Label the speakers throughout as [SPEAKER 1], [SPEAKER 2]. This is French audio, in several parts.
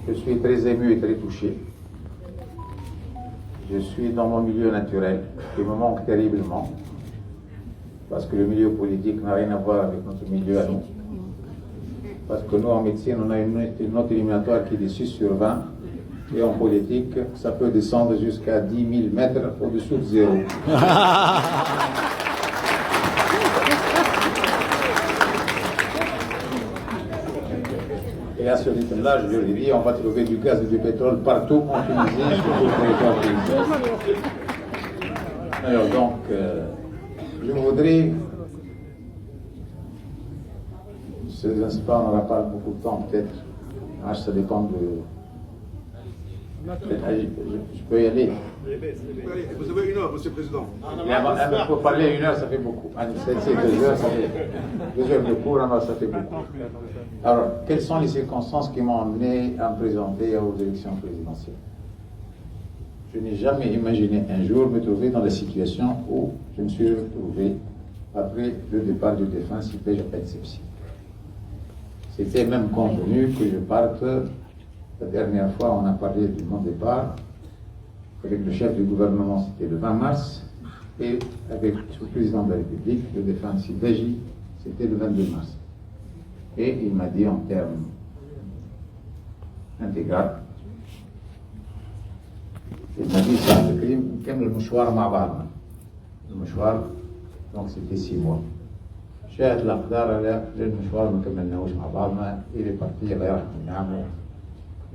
[SPEAKER 1] Je suis très ému et très touché. Je suis dans mon milieu naturel, qui me manque terriblement, parce que le milieu politique n'a rien à voir avec notre milieu à nous. Parce que nous, en médecine, on a une note éliminatoire qui est de 6 sur 20, et en politique, ça peut descendre jusqu'à 10 000 mètres au-dessous de zéro. Et à ce rythme-là, je lui dis, on va trouver du gaz et du pétrole partout en Tunisie, sur tout le territoire tunisien. Alors donc, je voudrais, ces instants, on n'aura pas beaucoup de temps peut-être, ça dépend de... Je peux y aller.
[SPEAKER 2] Vous avez 1 heure, Monsieur le Président.
[SPEAKER 1] Pour parler 1 heure, ça fait beaucoup. C'est 2 heures, ça fait 2 heures de cours, alors ça fait beaucoup. Alors, quelles sont les circonstances qui m'ont amené à me présenter aux élections présidentielles? Je n'ai jamais imaginé un jour me trouver dans la situation où je me suis retrouvé après le départ du défunt Sipej Sepsi. C'était même convenu que je parte. La dernière fois, on a parlé de mon départ avec le chef du gouvernement, c'était le 20 mars, et avec le président de la République, le défunt Sibeji, c'était le 22 mars. Et il m'a dit en termes intégral, il m'a dit, ça, le crime, comme le mouchoir ma'barna. Le mouchoir, donc c'était 6 mois. شاهد الأقدار على المشوار ما كملناهوش مع بعضنا. Il est parti, الله يرحمه.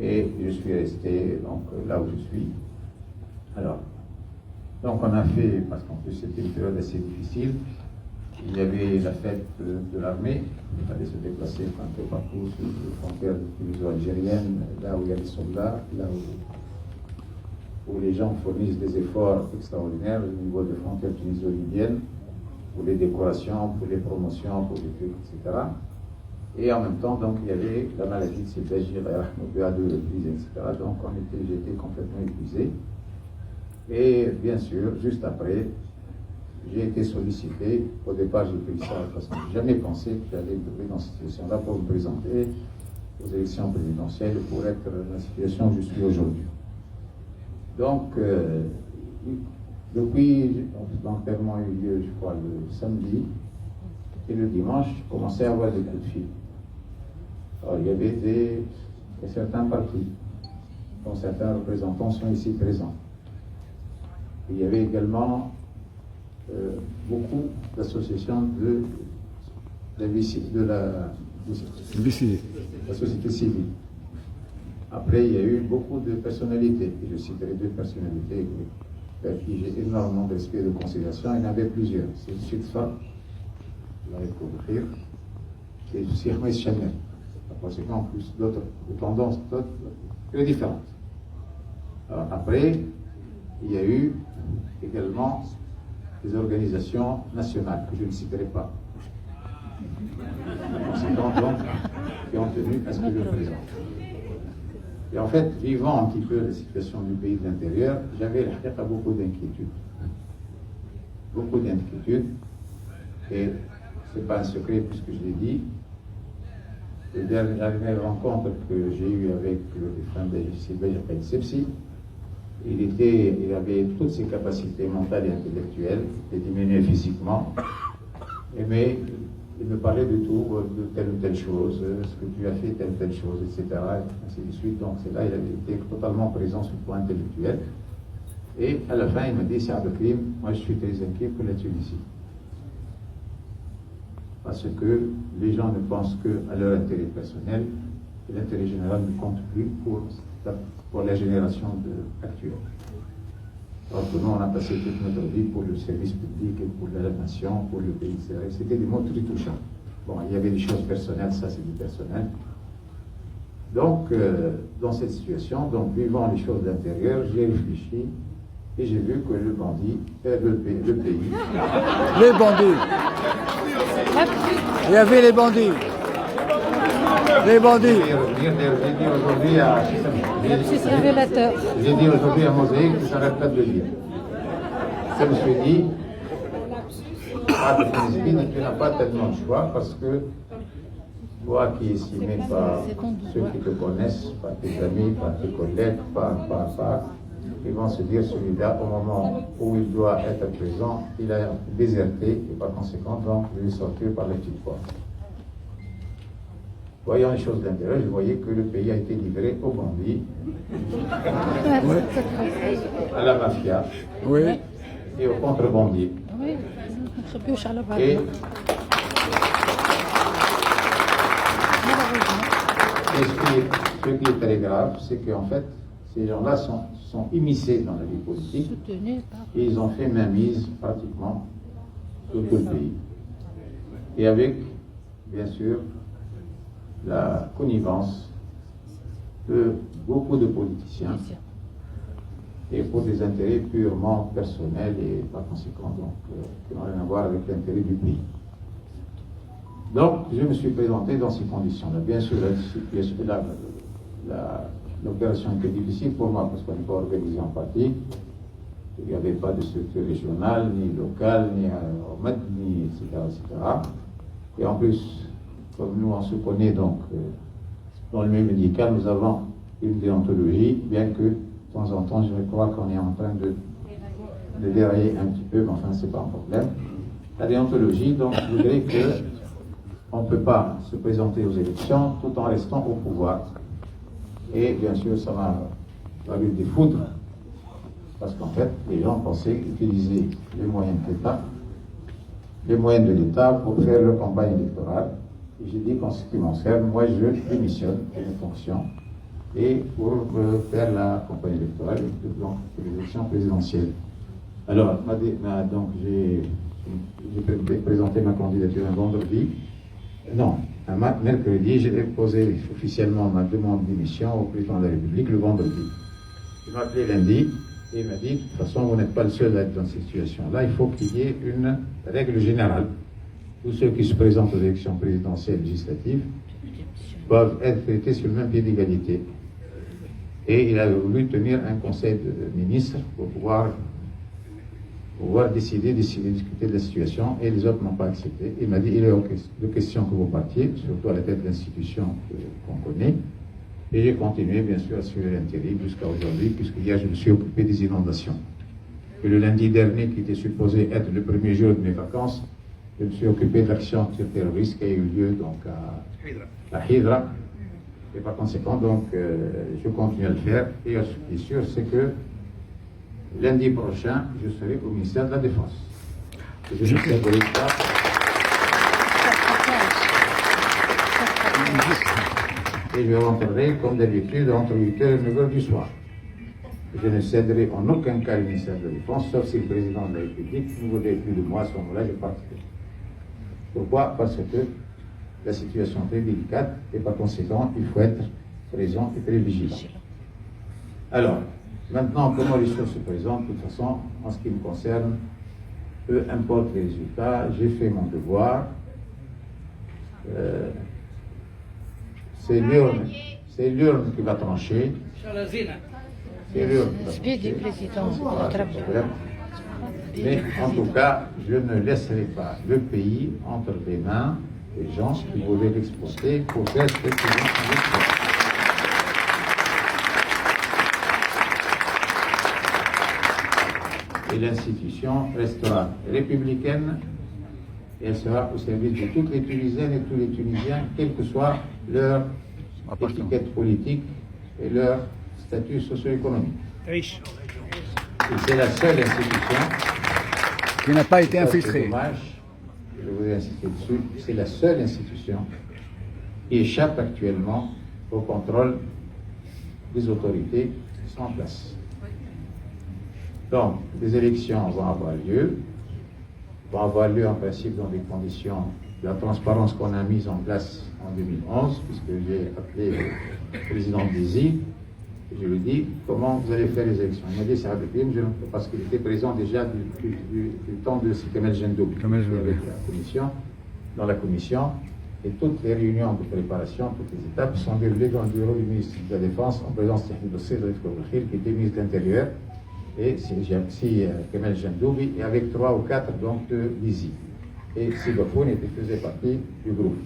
[SPEAKER 1] Et je suis resté donc là où je suis. Alors, donc on a fait, parce qu'en plus c'était une période assez difficile, il y avait la fête de l'armée, il fallait se déplacer un peu partout sur les frontières tuniso-algériennes, là où il y a des soldats, là où les gens fournissent des efforts extraordinaires au niveau des frontières tuniso-libyennes, pour les décorations, pour les promotions, pour les trucs, etc. Et en même temps, donc, il y avait la maladie de Sipej à 2 reprises, etc. Donc, j'étais complètement épuisé. Et bien sûr, juste après, j'ai été sollicité. Au départ, j'ai pris ça parce que je n'ai jamais pensé que j'allais me trouver dans cette situation-là pour me présenter aux élections présidentielles pour être dans la situation où je suis aujourd'hui. Donc, depuis, l'enterrement a eu lieu, je crois, le samedi, et le dimanche, je commençais à avoir des coups de fil. Alors, il y avait certains partis, dont certains représentants sont ici présents. Il y avait également beaucoup d'associations de la société civile. Après, il y a eu beaucoup de personnalités, et je citerai 2 personnalités avec qui j'ai énormément de respect et de considération. Il y en avait plusieurs. C'est Chitfa, là il faut écrire, et Sirmes Chanel. Par conséquent, en plus d'autres tendances, très différentes. Alors, après, il y a eu également des organisations nationales que je ne citerai pas. Par conséquent, donc, qui ont tenu à ce que je le présente. Et en fait, vivant un petit peu la situation du pays de l'intérieur, j'avais beaucoup d'inquiétudes. Beaucoup d'inquiétudes. Et ce n'est pas un secret puisque je l'ai dit. La dernière rencontre que j'ai eue avec le défunt Sipej Sepsi, il avait toutes ses capacités mentales et intellectuelles, il était diminué physiquement, mais il me parlait de tout, de telle ou telle chose, ce que tu as fait, telle ou telle chose, etc. Et ainsi de suite. Donc c'est là, il avait été totalement présent sur le plan intellectuel. Et à la fin, il m'a dit, c'est un crime, moi je suis très inquiet pour la Tunisie. Parce que les gens ne pensent qu'à leur intérêt personnel, et l'intérêt général ne compte plus pour la génération actuelle. Alors que nous, on a passé toute notre vie pour le service public et pour la nation, pour le pays. C'était des mots très touchants. Bon, il y avait des choses personnelles, ça c'est du personnel. Donc, dans cette situation, donc vivant les choses de l'intérieur, j'ai réfléchi et j'ai vu que le bandit, le pays.
[SPEAKER 3] Les bandits. Il y avait les bandits. Les bandits.
[SPEAKER 1] J'ai dit aujourd'hui à...
[SPEAKER 4] Lapsus révélateur.
[SPEAKER 1] J'ai dit aujourd'hui à Mosaïque que ça n'arrête pas de le dire. Je me suis dit, tu n'as pas tellement de choix parce que toi qui es estimé par ceux qui te connaissent, par tes amis, par tes collègues, ils vont se dire celui-là, au moment où il doit être présent, il a déserté et par conséquent, donc, il est sorti par la petite porte. Voyant les choses d'intérieur, je voyais que le pays a été livré aux bandits, à la mafia
[SPEAKER 3] Oui.
[SPEAKER 1] et aux contrebandiers.
[SPEAKER 4] Oui, ما نخبيوش على
[SPEAKER 1] Et
[SPEAKER 4] بعضنا.
[SPEAKER 1] Et ce qui est très grave, c'est qu'en fait, ces gens-là sont immiscés dans la vie politique
[SPEAKER 4] Soutenu par
[SPEAKER 1] et ils ont fait mainmise pratiquement sur tout le pays. Et avec, bien sûr, la connivence de beaucoup de politiciens et pour des intérêts purement personnels et par conséquent donc, qui n'ont rien à voir avec l'intérêt du pays. Donc, je me suis présenté dans ces conditions-là. Bien sûr, l'opération était difficile pour moi parce qu'on n'est pas organisé en parti. Il n'y avait pas de structure régionale, ni locale, ni OMED, ni etc., etc. Et en plus, comme nous on se connaît donc dans le milieu médical, nous avons une déontologie, bien que de temps en temps, je crois qu'on est en train de dérailler un petit peu, mais enfin, c'est pas un problème. La déontologie, donc, voudrait que on ne peut pas se présenter aux élections tout en restant au pouvoir. Et bien sûr, ça m'a valu des foudres, parce qu'en fait, les gens pensaient utiliser les moyens de l'État, les moyens de l'État pour faire leur campagne électorale. Et j'ai dit qu'en ce qui m'observe, moi je démissionne de mes fonctions et pour faire la campagne électorale, donc les élections présidentielles. Alors, donc j'ai présenté ma candidature un vendredi. Non, un mercredi, j'ai déposé officiellement ma demande de démission au président de la République le vendredi. Il m'a appelé lundi et il m'a dit, de toute façon, vous n'êtes pas le seul à être dans cette situation-là, il faut qu'il y ait une règle générale. Tous ceux qui se présentent aux élections présidentielles et législatives doivent être traités sur le même pied d'égalité. Et il a voulu tenir un conseil de ministres pour pouvoir discuter de la situation, et les autres n'ont pas accepté. Il m'a dit, il est de question que vous partiez, surtout à la tête de l'institution qu'on connaît. Et j'ai continué, bien sûr, à suivre l'intérim jusqu'à aujourd'hui, puisqu'hier, je me suis occupé des inondations. Et le lundi dernier, qui était supposé être le premier jour de mes vacances, je me suis occupé de l'action terroriste qui a eu lieu donc, à Hydra. Et par conséquent, donc, je continue à le faire. Et ce qui est sûr, c'est que lundi prochain, je serai au ministère de la Défense. Et je ne céderai pas. Et je rentrerai, comme d'habitude, entre 8h et 9h du soir. Je ne céderai en aucun cas le ministère de la Défense, sauf si le président de la République ne voudrait plus de moi. À ce moment-là, je partirai. Pourquoi? Parce que la situation est très délicate et par conséquent, il faut être présent et très vigilant. Alors, maintenant, comment les choses se présentent? De toute façon, en ce qui me concerne, peu importe les résultats, j'ai fait mon devoir. C'est l'urne qui va trancher. C'est l'urne qui va
[SPEAKER 4] سبيدي
[SPEAKER 1] trancher.
[SPEAKER 4] بريزيدون
[SPEAKER 1] Mais en tout cas, je ne laisserai pas le pays entre les mains des gens qui voulaient l'exploiter pour faire ce qu'ils ont fait. Et l'institution restera républicaine et elle sera au service de toutes les Tunisiennes et tous les Tunisiens, quelle que soit leur étiquette politique et leur statut socio-économique. Et c'est la seule institution
[SPEAKER 3] qui n'a pas été
[SPEAKER 1] ça, c'est
[SPEAKER 3] infiltré.
[SPEAKER 1] dommage, je voudrais insister dessus, c'est la seule institution qui échappe actuellement au contrôle des autorités qui sont en place. Donc, les élections vont avoir lieu en principe dans des conditions de la transparence qu'on a mise en place en 2011, puisque j'ai appelé le président Dési, et je lui ai dit comment vous allez faire les élections. Il m'a dit c'est rapide, parce qu'il était présent déjà du temps de Kamel Gendoubi, avec dans la commission, et toutes les réunions de préparation, toutes les étapes sont déroulées dans le bureau du ministre de la Défense en présence de Cédric Kourkhil, qui était ministre de l'Intérieur, et si Kamel Gendoubi, et avec 3 ou 4 donc de l'ISI. Et Sigofoun faisait partie du groupe.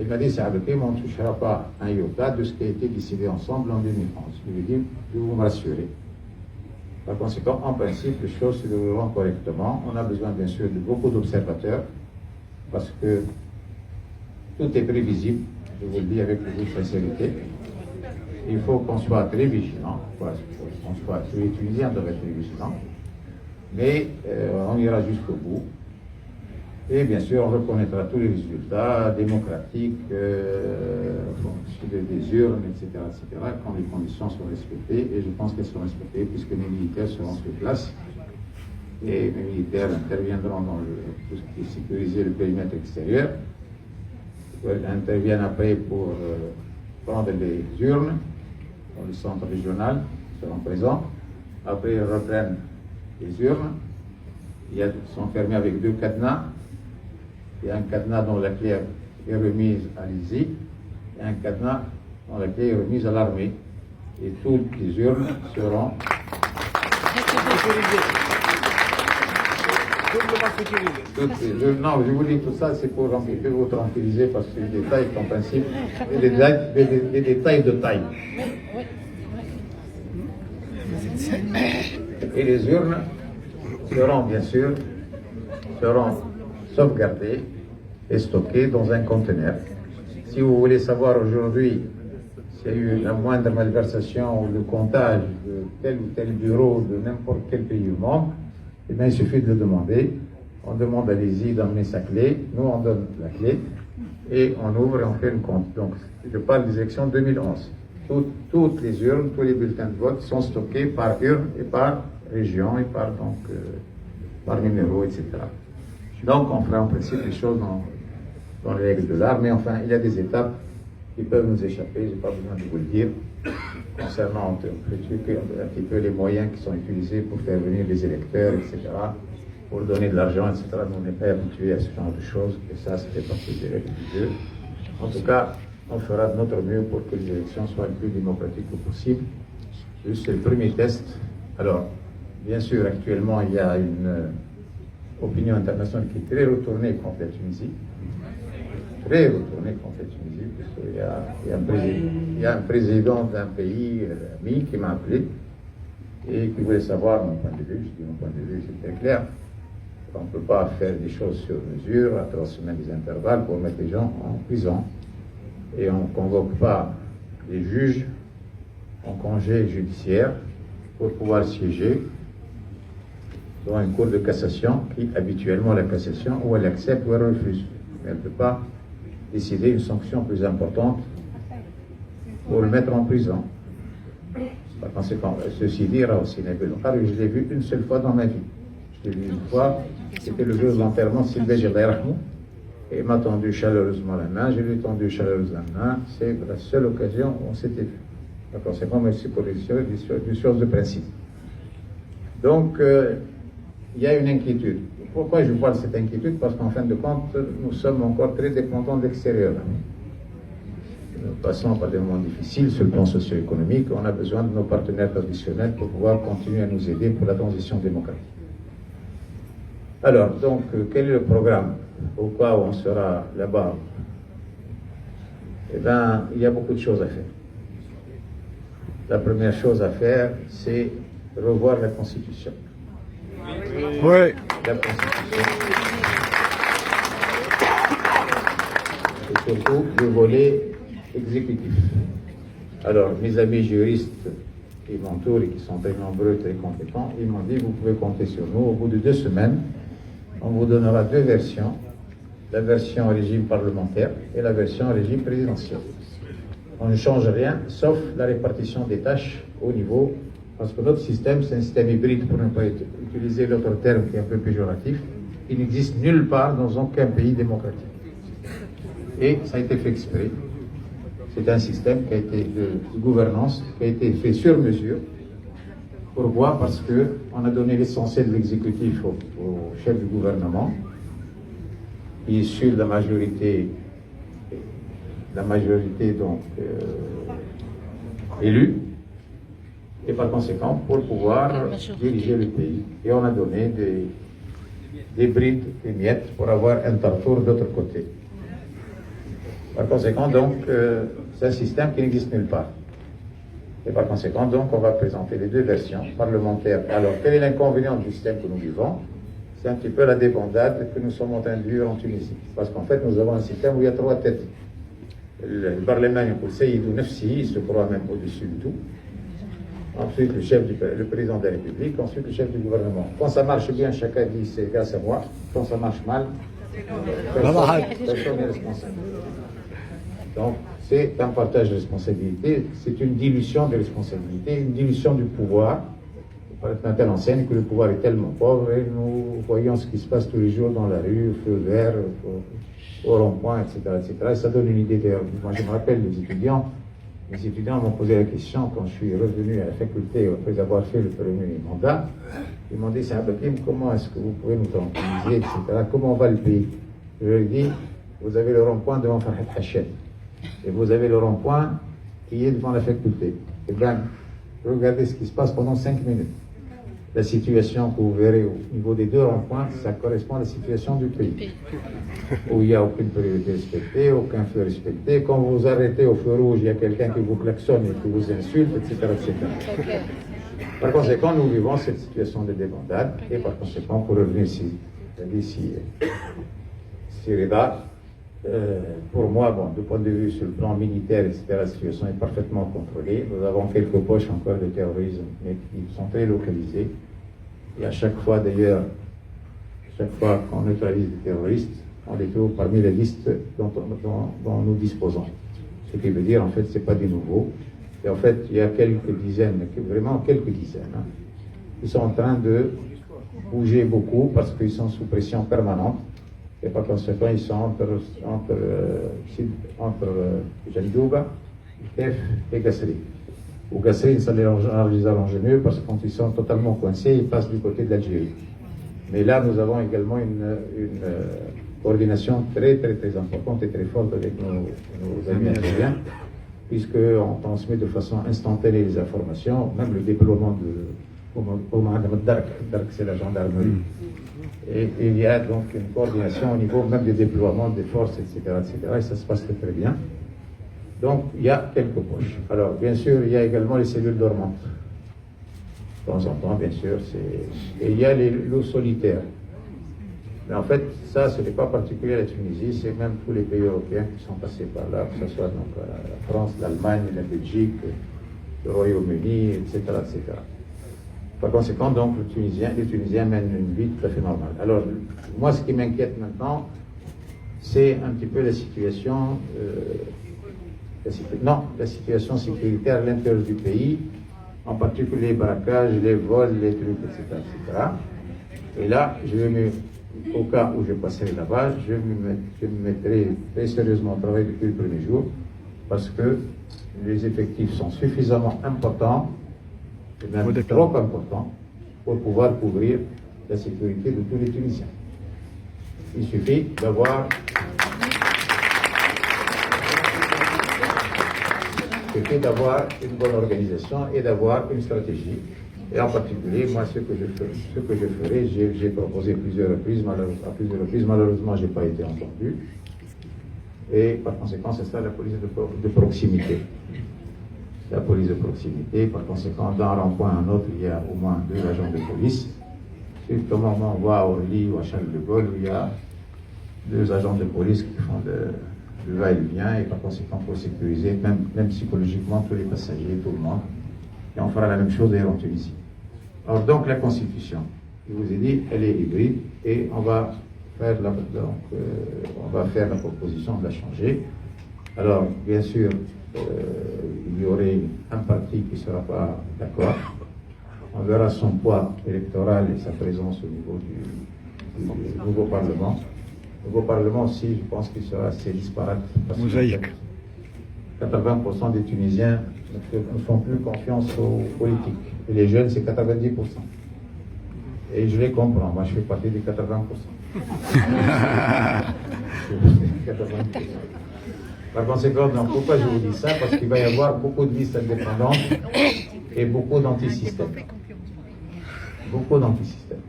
[SPEAKER 1] Il m'a dit, c'est avec lui, on ne touchera pas un iota de ce qui a été décidé ensemble en 2011. Je lui ai dit, je vous me rassurer. Par conséquent, en principe, les choses se dérouleront correctement. On a besoin, bien sûr, de beaucoup d'observateurs, parce que tout est prévisible, je vous le dis avec beaucoup de sincérité. Il faut qu'on soit très vigilant. Les Tunisiens doivent être très vigilants. Mais on ira jusqu'au bout. Et bien sûr, on reconnaîtra tous les résultats démocratiques, des urnes, etc., quand les conditions sont respectées. Et je pense qu'elles sont respectées puisque les militaires seront sur place. Et les militaires interviendront dans tout ce qui est sécuriser le périmètre extérieur. Ils interviennent après pour prendre les urnes dans le centre régional, ils seront présents. Après, ils reprennent les urnes. Ils sont fermés avec 2 cadenas. Il y a un cadenas dont la clé est remise à l'ISI et un cadenas dont la clé est remise à l'armée. Et toutes les urnes seront sécurisées. Non, je vous dis tout ça, c'est pour vous tranquilliser parce que les détails sont principe, des détails de taille. Et les urnes seront bien sûr sauvegardées et stockées dans un conteneur. Si vous voulez savoir aujourd'hui s'il y a eu la moindre malversation ou le comptage de tel ou tel bureau de n'importe quel pays au monde, eh bien, il suffit de le demander. On demande à l'ISI d'emmener sa clé, nous on donne la clé et on ouvre et on fait une compte. Donc, je parle des élections 2011. Toutes les urnes, tous les bulletins de vote sont stockés par urne et par région et par numéro, etc. Donc, on fera en principe les choses dans les règles de l'art, mais enfin, il y a des étapes qui peuvent nous échapper, je n'ai pas besoin de vous le dire, concernant un petit peu les moyens qui sont utilisés pour faire venir les électeurs, etc., pour donner de l'argent, etc. Nous, on n'est pas habitués à ce genre de choses, et ça fait partie des règles du jeu. En tout cas, on fera de notre mieux pour que les élections soient le plus démocratiques que possible. C'est le premier test. Alors, bien sûr, actuellement, il y a une opinion internationale qui est très retournée contre la Tunisie. Très retournée contre la Tunisie, puisqu'il y a un président d'un pays ami qui m'a appelé et qui voulait savoir mon point de vue. Je dis mon point de vue, c'est très clair. On ne peut pas faire des choses sur mesure, à 3 semaines des intervalles, pour mettre les gens en prison. Et on ne convoque pas les juges en congé judiciaire pour pouvoir siéger dans une cour de cassation qui, habituellement, la cassation, ou elle accepte ou elle refuse. Mais elle ne peut pas décider une sanction plus importante pour le mettre en prison. Par conséquent, ceci dit, Raoussi Nabil Bukhari, je l'ai vu une seule fois dans ma vie. Je l'ai vu une fois, c'était le jour de l'enterrement de Sylvain Gédérahmou, et il m'a tendu chaleureusement la main, je lui ai tendu chaleureusement la main, c'est la seule occasion où on s'était vu. Par conséquent, merci pour des choses de principe. Donc, il y a une inquiétude. Pourquoi je parle de cette inquiétude? Parce qu'en fin de compte, nous sommes encore très dépendants de l'extérieur. Nous passons par des moments difficiles sur le plan socio-économique. On a besoin de nos partenaires traditionnels pour pouvoir continuer à nous aider pour la transition démocratique. Alors, donc, quel est le programme? Pourquoi on sera là-bas? Eh bien, il y a beaucoup de choses à faire. La première chose à faire, c'est revoir la Constitution.
[SPEAKER 3] Oui.
[SPEAKER 1] La Constitution. Et surtout, le volet exécutif. Alors, mes amis juristes qui m'entourent et qui sont très nombreux, très compétents, ils m'ont dit, vous pouvez compter sur nous. Au bout de 2 semaines, on vous donnera 2 versions. La version régime parlementaire et la version régime présidentiel. On ne change rien, sauf la répartition des tâches au niveau, parce que notre système, c'est un système hybride, pour ne pas utiliser l'autre terme qui est un peu péjoratif. Il n'existe nulle part dans aucun pays démocratique. Et ça a été fait exprès. C'est un système qui a été de gouvernance, qui a été fait sur mesure. Pourquoi? Parce qu'on a donné l'essentiel de l'exécutif au chef du gouvernement, issu de la majorité donc élue, et par conséquent pour pouvoir diriger le pays. Et on a donné des brides, des miettes pour avoir un tartour d'autre côté. Par conséquent, donc, c'est un système qui n'existe nulle part. Et par conséquent, donc, on va présenter les deux versions parlementaires. Alors, quel est l'inconvénient du système que nous vivons? C'est un petit peu la débandade que nous sommes en train de vivre en Tunisie. Parce qu'en fait, nous avons un système où il y a trois têtes. Le Parlement, Sayyidou Nafsi, il se croit même au-dessus de tout. Ensuite, le président de la République. Ensuite, le chef du gouvernement. Quand ça marche bien, chacun dit c'est grâce à moi. Quand ça marche mal, personne n'est responsable. Donc, c'est un partage de responsabilité, c'est une dilution de responsabilité, une dilution du pouvoir. Maintenant, enseigne que le pouvoir est tellement pauvre et nous voyons ce qui se passe tous les jours dans la rue, au feu vert, au rond-point, etc., etc. Et ça donne une idée d'ailleurs. Moi, je me rappelle les étudiants m'ont posé la question quand je suis revenu à la faculté après avoir fait le premier mandat. Ils m'ont dit, c'est Hakim, comment est-ce que vous pouvez nous tranquilliser, etc. Comment va le pays? Je leur ai dit, vous avez le rond-point devant Farhat Hachet. Et vous avez le rond-point qui est devant la faculté. Et bien, regardez ce qui se passe pendant 5 minutes. La situation que vous verrez au niveau des deux ronds-points, ça correspond à la situation du pays. Où il n'y a aucune priorité respectée, aucun feu respecté. Quand vous arrêtez au feu rouge, il y a quelqu'un qui vous klaxonne et qui vous insulte, etc. etc. Par conséquent, nous vivons cette situation de débandade. Et par conséquent, pour revenir ici, Reda, pour moi, bon, du point de vue sur le plan militaire, etc., la situation est parfaitement contrôlée. Nous avons quelques poches encore de terrorisme, mais qui sont très localisées. Et à chaque fois, d'ailleurs, chaque fois qu'on neutralise des terroristes, on les trouve parmi les listes dont nous disposons. Ce qui veut dire, en fait, ce n'est pas des nouveaux. Et en fait, il y a quelques dizaines, vraiment quelques dizaines, qui sont en train de bouger beaucoup parce qu'ils sont sous pression permanente. Et par conséquent, ils sont entre Jandouba, Kef et Gassri. Au Gassri, ça les arrange mieux parce que quand ils sont totalement coincés, ils passent du côté de l'Algérie. Mais là, nous avons également une coordination très, très, très importante et très forte avec nos amis algériens, puisqu'on transmet de façon instantanée les informations, même le déploiement de Dark, c'est la gendarmerie. Et il y a donc une coordination au niveau même du déploiement des forces, etc., etc. Et ça se passe très, très bien. Donc, il y a quelques poches. Alors, bien sûr, il y a également les cellules dormantes. De temps en temps, bien sûr, et il y a les loups solitaires. Mais en fait, ça, ce n'est pas particulier à la Tunisie, c'est même tous les pays européens qui sont passés par là, que ce soit donc la France, l'Allemagne, la Belgique, le Royaume-Uni, etc., etc. Par conséquent, donc, les Tunisiens mènent une vie tout à fait normale. Alors, moi, ce qui m'inquiète maintenant, c'est un petit peu la situation, la situation sécuritaire à l'intérieur du pays, en particulier les braquages, les vols, les trucs, etc., etc. Et là, au cas où je passerai là-bas, je me mettrai très sérieusement au travail depuis le premier jour, parce que les effectifs sont suffisamment importants, et même trop important pour pouvoir couvrir la sécurité de tous les Tunisiens. Il suffit d'avoir une bonne organisation et d'avoir une stratégie. Et en particulier, moi, ce que je ferai, j'ai proposé à plusieurs reprises, malheureusement, je n'ai pas été entendu. Et par conséquent, c'est ça la police de proximité. La police de proximité. Par conséquent, d'un rond-point à un autre, il y a au moins 2 agents de police. Suite au moment où on va à Orly ou à Charles de Gaulle, où il y a 2 agents de police qui font le va-et-vient, et par conséquent, pour sécuriser, même psychologiquement, tous les passagers, tout le monde. Et on fera la même chose d'ailleurs en Tunisie. Alors, donc, la Constitution, je vous ai dit, elle est hybride, et on va faire la proposition de la changer. Alors, bien sûr, il y aurait un parti qui ne sera pas d'accord. On verra son poids électoral et sa présence au niveau du nouveau Parlement. Le nouveau Parlement aussi, je pense qu'il sera assez disparate.
[SPEAKER 3] Mosaïque.
[SPEAKER 1] 80% des Tunisiens ne font plus confiance aux politiques. Et les jeunes, c'est 90%. Et je les comprends. Moi, je fais partie des 80%. 90%. Par conséquent, donc, pourquoi je vous dis ça? Parce qu'il va y avoir beaucoup de listes indépendantes et beaucoup d'antisystèmes. Beaucoup d'antisystèmes.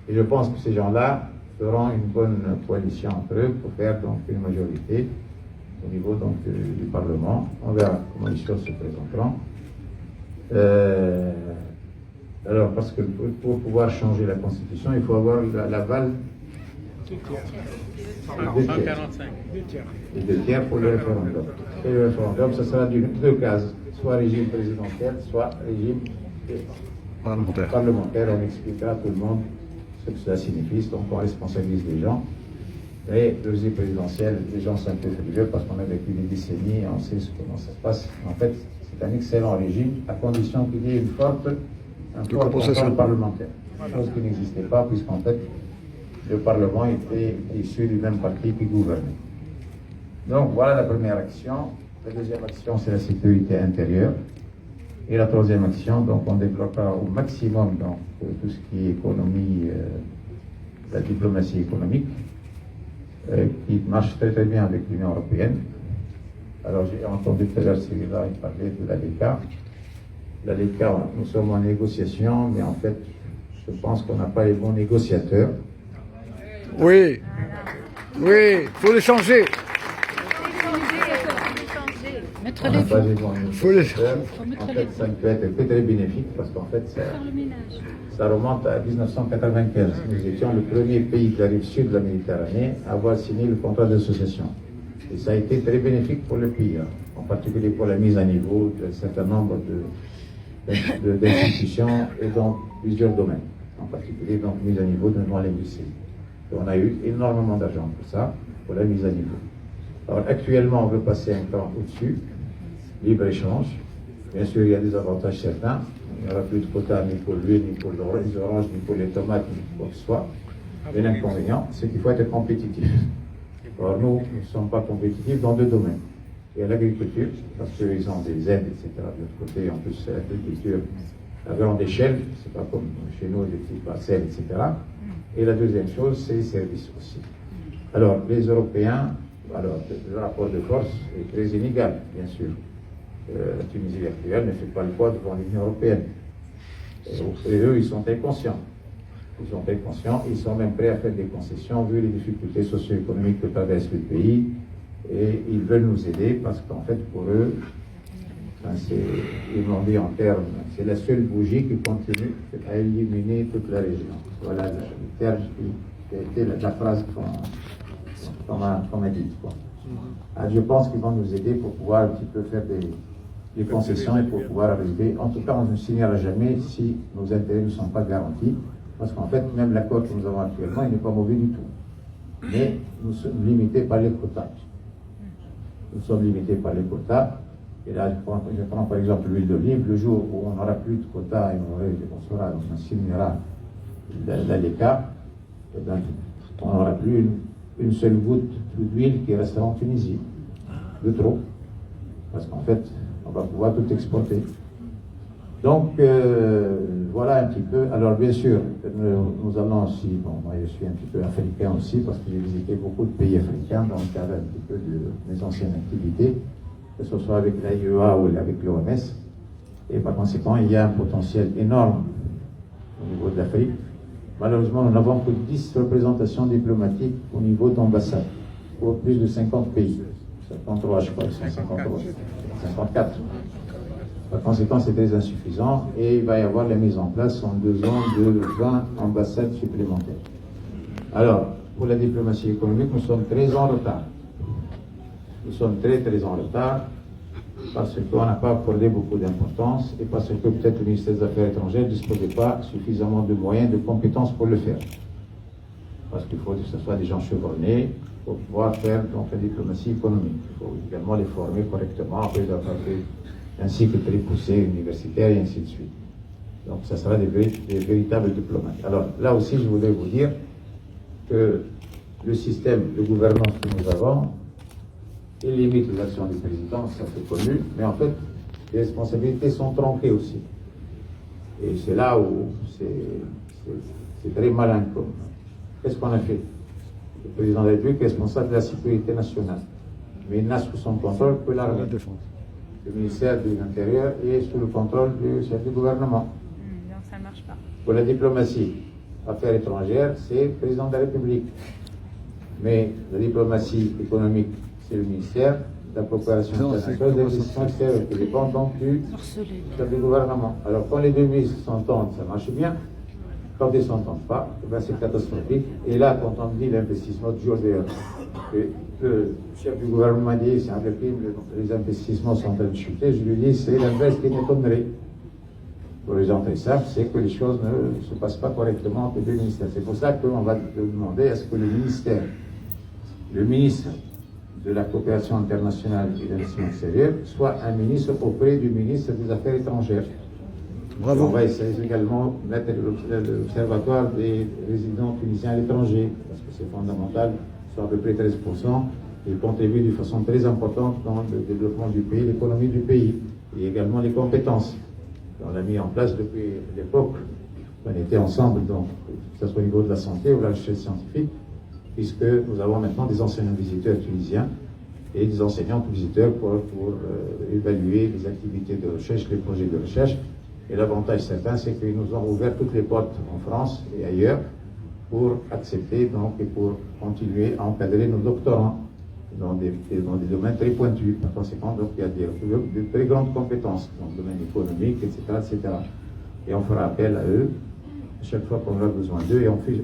[SPEAKER 1] Et je pense que ces gens-là feront une bonne coalition entre eux pour faire donc une majorité au niveau donc, du Parlement. On verra comment les choses se présenteront. Alors, parce que pour pouvoir changer la Constitution, il faut avoir l'aval des 2 tiers pour le référendum. Et le référendum, ça sera deux cases, soit régime présidentiel, soit régime parlementaire. On expliquera à tout le monde ce que cela signifie, donc on responsabilise les gens. Et le régime présidentiel, les gens sont un peu frileux parce qu'on a vécu des décennies, on sait comment ça se passe. En fait, c'est un excellent régime, à condition qu'il y ait un fort contrôle parlementaire. Chose qui n'existait pas, puisqu'en fait, le Parlement était issu du même parti qui gouvernait. Donc voilà la première action. La deuxième action, c'est la sécurité intérieure. Et la troisième action, donc on développera au maximum donc, tout ce qui est économie, la diplomatie économique, qui marche très très bien avec l'Union européenne. Alors j'ai entendu tout à l'heure Cyrilla, il parlait de l'ALECA. L'ALECA, nous sommes en négociation, mais en fait, je pense qu'on n'a pas les bons négociateurs.
[SPEAKER 3] Oui, il faut les changer.
[SPEAKER 4] Mettre
[SPEAKER 1] On n'a
[SPEAKER 4] les
[SPEAKER 1] pas
[SPEAKER 4] fonds.
[SPEAKER 1] les bons négociateurs. En fait, ça ne peut être que très bénéfique parce qu'en fait, ça remonte à 1995. Nous étions le premier pays de la rive sud de la Méditerranée à avoir signé le contrat d'association. Et ça a été très bénéfique pour le pays, en particulier pour la mise à niveau d'un certain nombre d'institutions et dans plusieurs domaines, en particulier donc mise à niveau de l'industrie. Et on a eu énormément d'argent pour ça, pour la mise à niveau. Alors actuellement, on veut passer un cran au-dessus, libre-échange. Bien sûr, il y a des avantages certains. Il n'y aura plus de quotas ni pour l'huile, ni pour les oranges, ni pour les tomates, ni pour quoi que ce soit. Mais l'inconvénient, c'est qu'il faut être compétitif. Alors nous ne sommes pas compétitifs dans 2 domaines. Il y a l'agriculture, parce qu'ils ont des aides, etc. De l'autre côté, en plus, c'est l'agriculture à grande échelle, c'est pas comme chez nous, des petites parcelles, etc. Et la deuxième chose, c'est les services aussi. Alors, les Européens, alors, le rapport de force est très inégal, bien sûr. La Tunisie actuelle ne fait pas le poids devant l'Union européenne. Et eux, ils sont très conscients. Ils sont même prêts à faire des concessions vu les difficultés socio-économiques que traverse le pays. Et ils veulent nous aider parce qu'en fait, pour eux, ils l'ont dit en termes, c'est la seule bougie qui continue à illuminer toute la région. Voilà le terme qui a été la phrase qu'on a dite. Alors, je pense qu'ils vont nous aider pour pouvoir un petit peu faire des concessions et pour pouvoir arriver. En tout cas, on ne signera jamais si nos intérêts ne sont pas garantis. Parce qu'en fait, même l'accord que nous avons actuellement, il n'est pas mauvais du tout. Mais nous sommes limités par les quotas. Et là, je prends par exemple l'huile d'olive. Le jour où on n'aura plus de quotas et on signera l'ALECA, on n'aura plus une seule goutte d'huile qui restera en Tunisie. De trop. Parce qu'en fait, on va pouvoir tout exporter. Donc, voilà un petit peu. Alors, bien sûr, nous allons aussi, moi je suis un petit peu africain aussi, parce que j'ai visité beaucoup de pays africains dans le cadre un petit peu de mes anciennes activités, que ce soit avec l'AIEA ou avec l'OMS. Et par conséquent, il y a un potentiel énorme au niveau de l'Afrique. Malheureusement, nous n'avons que 10 représentations diplomatiques au niveau d'ambassade, pour plus de 50 pays. 53, je crois, 54. Par conséquent, c'est très insuffisant et il va y avoir la mise en place en 2 ans de 20 ambassades supplémentaires. Alors, pour la diplomatie économique, nous sommes très en retard. Nous sommes très très en retard parce qu'on n'a pas accordé beaucoup d'importance et parce que peut-être le ministère des Affaires étrangères ne disposait pas suffisamment de moyens, de compétences pour le faire. Parce qu'il faut que ce soit des gens chevronnés pour pouvoir faire donc la diplomatie économique. Il faut également les former correctement, après avoir fait un cycle très poussé universitaire et ainsi de suite. Donc ça sera des véritables diplomates. Alors là aussi, je voudrais vous dire que le système de gouvernance que nous avons, il limite les actions du président, ça c'est connu, mais en fait, les responsabilités sont tronquées aussi. Et c'est là où c'est très malin. Qu'est-ce qu'on a fait? Le président de la République est responsable de la sécurité nationale, mais il n'a sous son contrôle que l'armée. Le ministère de l'Intérieur est sous le contrôle du chef du gouvernement.
[SPEAKER 4] Non, ça ne marche pas.
[SPEAKER 1] Pour la diplomatie, affaires étrangères, c'est le président de la République. Mais la diplomatie économique, c'est le ministère de la coopération
[SPEAKER 3] Non,
[SPEAKER 1] internationale
[SPEAKER 3] c'est
[SPEAKER 1] de l'investissement extérieur qui dépend donc du gouvernement. Alors quand les deux ministres s'entendent, ça marche bien. Quand ils ne s'entendent pas, ben c'est catastrophique. Et là, quand on dit l'investissement du jour d'ailleurs, le chef du gouvernement dit c'est un peu les investissements sont en train de chuter, je lui dis c'est l'inverse qui m'étonnerait. Pour les gens très simples, c'est que les choses ne se passent pas correctement entre les deux ministères. C'est pour ça qu'on va demander à ce que le ministre de la coopération internationale et de l'investissement extérieur soit un ministre auprès du ministre des Affaires étrangères.
[SPEAKER 3] Bravo.
[SPEAKER 1] On va essayer également de mettre l'observatoire des résidents tunisiens à l'étranger, parce que c'est fondamental, c'est à peu près 13%, ils contribuent de façon très importante dans le développement du pays, l'économie du pays, et également les compétences. On l'a mis en place depuis l'époque, on était ensemble, donc, que ce soit au niveau de la santé ou de la recherche scientifique, puisque nous avons maintenant des enseignants visiteurs tunisiens et des enseignants visiteurs pour évaluer les activités de recherche, les projets de recherche. Et l'avantage certain, c'est qu'ils nous ont ouvert toutes les portes en France et ailleurs pour accepter donc, et pour continuer à encadrer nos doctorants dans des domaines très pointus. Par conséquent, donc, il y a de très grandes compétences dans le domaine économique, etc., etc. Et on fera appel à eux chaque fois qu'on aura besoin d'eux. Et en plus,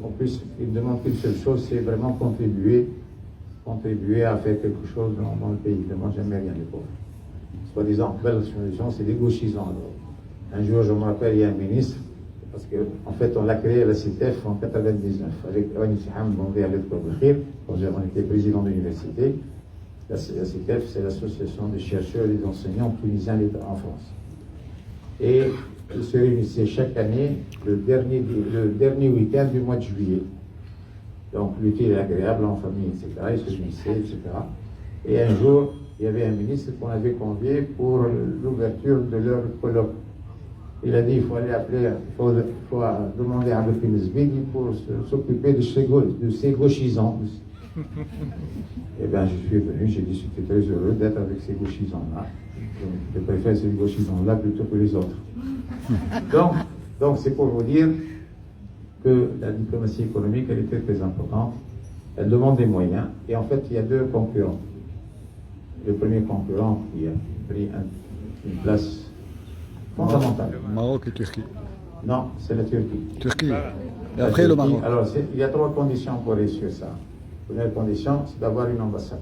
[SPEAKER 1] ils ne demandent qu'une seule chose, c'est vraiment contribuer à faire quelque chose dans le pays. Ils ne demandent jamais rien, les pauvres. Soi-disant, belle solution, c'est des gauchisants. Un jour, je me rappelle, il y a un ministre, parce qu'en fait, on l'a créé à la CITEF en 1999, avec Rani Siham Bondé à l'époque quand on était président de l'université. La CITEF, c'est l'association des chercheurs et des enseignants tunisiens en France. Et ils se réunissaient chaque année le dernier week-end du mois de juillet. Donc, l'utile et agréable en famille, etc. Ils se réunissaient, etc. Et un jour, il y avait un ministre qu'on avait convié pour l'ouverture de leur colloque. Il a dit il faut aller appeler, il faut demander à Abdelkrim Zbighi pour s'occuper de ces gauchisants. Eh bien, je suis venu, j'ai dit j'étais très heureux d'être avec ces gauchisants-là. Je préfère ces gauchisants-là plutôt que les autres. Donc c'est pour vous dire que la diplomatie économique, elle est très, très importante. Elle demande des moyens. Et en fait, il y a deux concurrents. Le premier concurrent qui a pris une place fondamentale.
[SPEAKER 3] Maroc et Turquie.
[SPEAKER 1] Non, c'est la Turquie.
[SPEAKER 3] Turquie. Et après le Maroc.
[SPEAKER 1] Alors, il y a trois conditions pour réussir ça. La première condition, c'est d'avoir une ambassade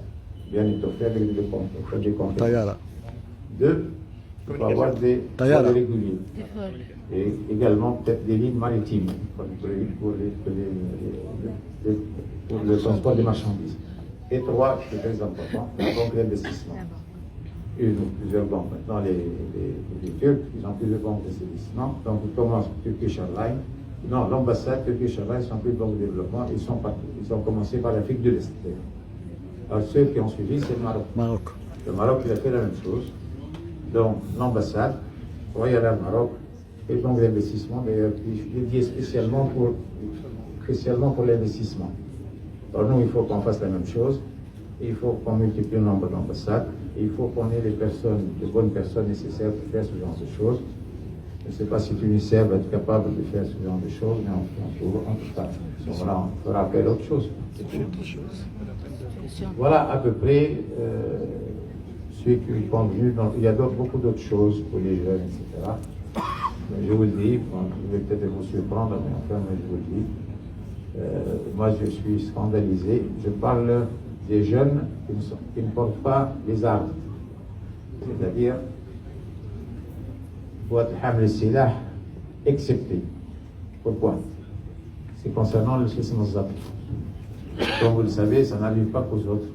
[SPEAKER 1] bien étoffée avec des comptes.
[SPEAKER 3] Tayara.
[SPEAKER 1] Deux, il faut avoir des vols réguliers. Et également peut-être des lignes maritimes pour le transport des marchandises. Et trois, c'est très important, la banque d'investissement. Une ou plusieurs banques. Maintenant, les Turcs, ils ont plusieurs banques d'investissement. Donc, ils commencent Turkish Airlines. Non, l'ambassade Turkish Airlines sont plus banques de développement. Ils ont commencé par l'Afrique de l'Est. Alors, ceux qui ont suivi, c'est le Maroc. Le Maroc, il a fait la même chose. Donc, l'ambassade, Royal Air Maroc, et le banque d'investissement, d'ailleurs, dédié spécialement pour l'investissement. Alors, nous, il faut qu'on fasse la même chose. Il faut qu'on multiplie le nombre d'ambassades. Il faut qu'on ait les bonnes personnes nécessaires pour faire ce genre de choses. Je ne sais pas si l'UNICEF va être capable de faire ce genre de choses, mais en tout cas, on fera appel à autre chose. Voilà à peu près ce qui est convenu. Il y a beaucoup d'autres choses pour les jeunes, etc. Mais je vous le dis, je vais peut-être vous surprendre, mais enfin, je vous le dis. Moi, je suis scandalisé. Je parle des jeunes qui ne portent pas les armes. C'est-à-dire, excepté. Pourquoi? C'est concernant le schisme zapi. Comme vous le savez, ça n'arrive pas qu'aux autres.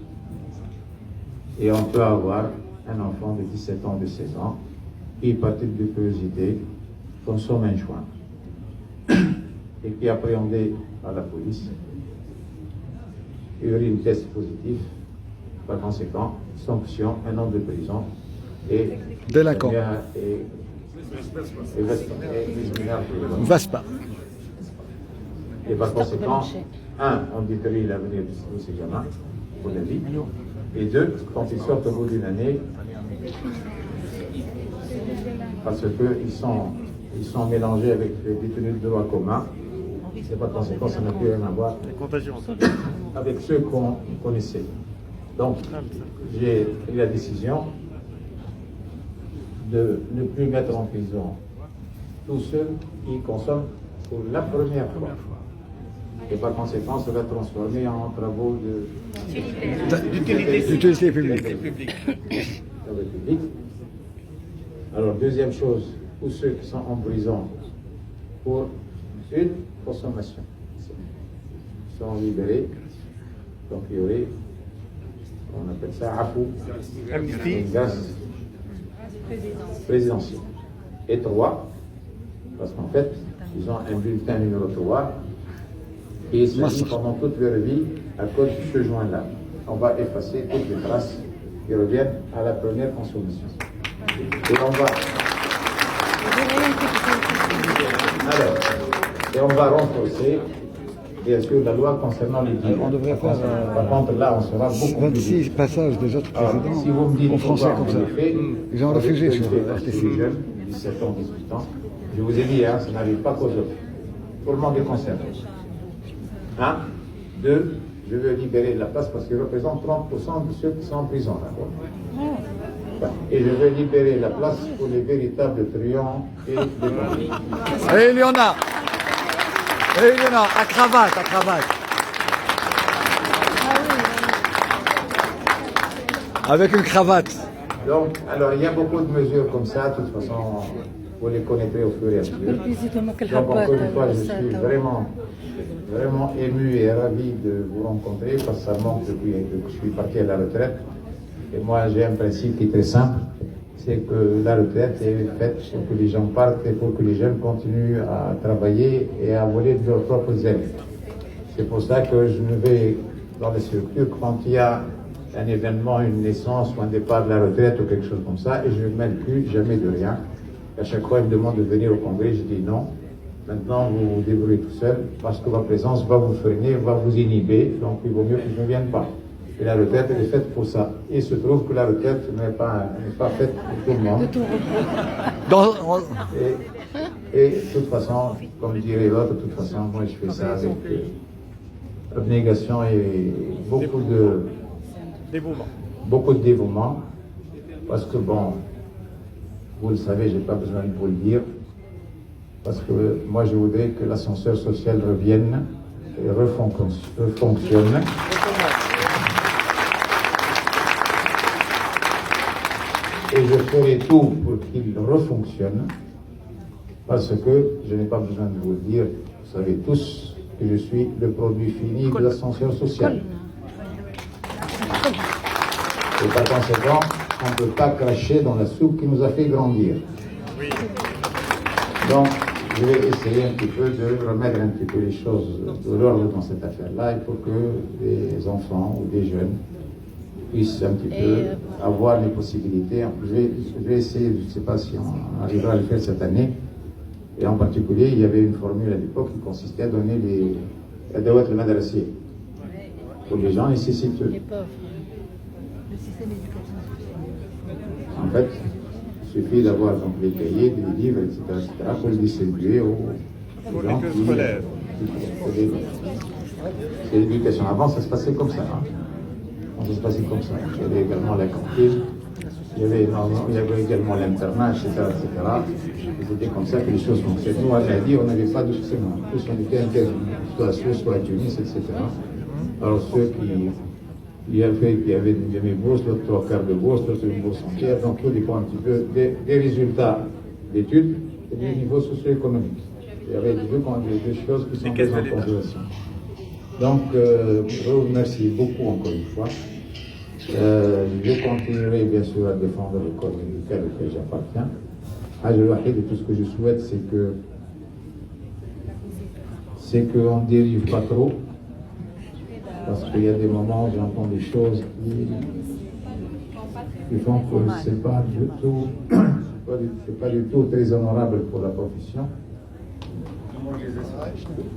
[SPEAKER 1] Et on peut avoir un enfant de 17 ans, de 16 ans, qui, par type de curiosité, consomme un joint et qui est appréhendé par la police, urine test positif, par conséquent, sanction, 1 an de prison et
[SPEAKER 3] délinquant. Vaspa.
[SPEAKER 1] Et par conséquent, on détruit l'avenir de ces gamins pour la vie. Et deux, quand ils sortent au bout d'une année, parce qu'ils sont mélangés avec les détenus de droit commun, et par conséquent, ça n'a plus rien à voir avec ceux qu'on connaissait. Donc, j'ai pris la décision de ne plus mettre en prison tous ceux qui consomment pour la première fois. Et par conséquent, ça va transformer en travaux
[SPEAKER 3] D'utilité publique.
[SPEAKER 1] travaux publics. Alors, deuxième chose, tous ceux qui sont en prison pour une consommation sont libérés. Donc, il y aurait, on appelle ça AFU, une grâce présidentielle. Et 3, parce qu'en fait, ils ont un bulletin numéro 3 et ils s'agit pendant toute leur vie à cause de ce joint-là. On va effacer toutes les traces qui reviennent à la première consommation. Et on va renforcer, bien sûr, la loi concernant les dealers.
[SPEAKER 3] On devrait faire
[SPEAKER 1] Par contre, là, on sera beaucoup plus
[SPEAKER 3] 26 passages des autres présidents
[SPEAKER 1] si vous me dites
[SPEAKER 3] en français comme ça. Ils ont réfugié sur RTC.
[SPEAKER 1] 17 ans, 18 ans. Je vous ai dit, hein, ça n'arrive pas qu'aux autres. Tout le monde est concerné. 1. 2. Je veux libérer la place parce qu'ils représentent 30% de ceux qui sont en prison. Et je veux libérer la place pour les véritables truands et les bandits.
[SPEAKER 3] Et il y en a. À cravate. Avec une cravate.
[SPEAKER 1] Donc, alors, il y a beaucoup de mesures comme ça. De toute façon, vous les connaîtrez au fur et à mesure. Donc, encore une fois, je suis vraiment ému et ravi de vous rencontrer parce que ça manque depuis que je suis parti à la retraite. Et moi, j'ai un principe qui est très simple, c'est que la retraite est faite pour que les gens partent et pour que les jeunes continuent à travailler et à voler de leurs propres ailes. C'est pour ça que je ne vais dans les structures quand il y a un événement, une naissance ou un départ de la retraite ou quelque chose comme ça, et je ne mêle plus jamais de rien. À chaque fois, ils me demandent de venir au congrès, je dis non. Maintenant, vous vous débrouillez tout seul parce que ma présence va vous freiner, va vous inhiber, donc il vaut mieux que je ne vienne pas. Et la retraite, elle est faite pour ça. Et il se trouve que la retraite n'est pas faite pour tout le monde. Et de toute façon, comme dirait l'autre, de toute façon, moi je fais ça avec abnégation et beaucoup de dévouement. Parce que bon, vous le savez, je n'ai pas besoin de vous le dire. Parce que moi je voudrais que l'ascenseur social revienne et refonctionne. Et je ferai tout pour qu'il refonctionne, parce que je n'ai pas besoin de vous le dire, vous savez tous que je suis le produit fini de l'ascenseur social. Et par conséquent, on ne peut pas cracher dans la soupe qui nous a fait grandir. Donc, je vais essayer un petit peu de remettre un petit peu les choses de l'ordre dans cette affaire-là, et pour que les enfants ou des jeunes puissent un petit peu avoir les possibilités. Je vais essayer, je ne sais pas si on arrivera à le faire cette année, et en particulier, il y avait une formule à l'époque qui consistait à donner les adawat al-madrasiyya pour les gens nécessiteux.
[SPEAKER 4] Les pauvres. Le système d'éducation sociale.
[SPEAKER 1] En fait, il suffit d'avoir donc les cahiers, des livres, etc., pour les distribuer aux gens qui... C'est l'éducation. Avant, ça se passait comme ça. Ça se passait comme ça. Il y avait également la cantine, il y avait également l'internat, etc., etc. C'était comme ça que les choses fonctionnaient. Nous, à Nadi, on n'avait pas de cinéma. Tous on était interdits, soit à Suisse, soit à Tunis, etc. Alors ceux qui avaient une demi-bourse, l'autre 3/4 de bourse, l'autre une bourse entière, donc tout dépend un petit peu des résultats d'études et du niveau socio-économique. Il y avait deux choses qui sont prises en considération. Donc, je vous remercie beaucoup encore une fois. Je continuerai bien sûr à défendre le corps médical auquel j'appartiens. Et tout ce que je souhaite, c'est qu'on ne dérive pas trop, parce qu'il y a des moments où j'entends des choses qui font que c'est pas du tout très honorable pour la profession.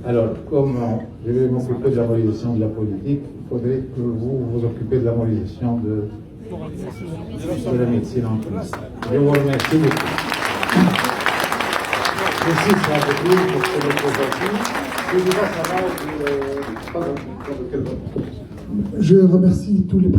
[SPEAKER 1] Alors, comme je vais m'occuper de la mobilisation de la politique, il faudrait que vous vous occupez de la mobilisation de la médecine en France. Je vous remercie beaucoup. Merci, ça a beaucoup pour ce que vous avez.
[SPEAKER 5] Je remercie tous les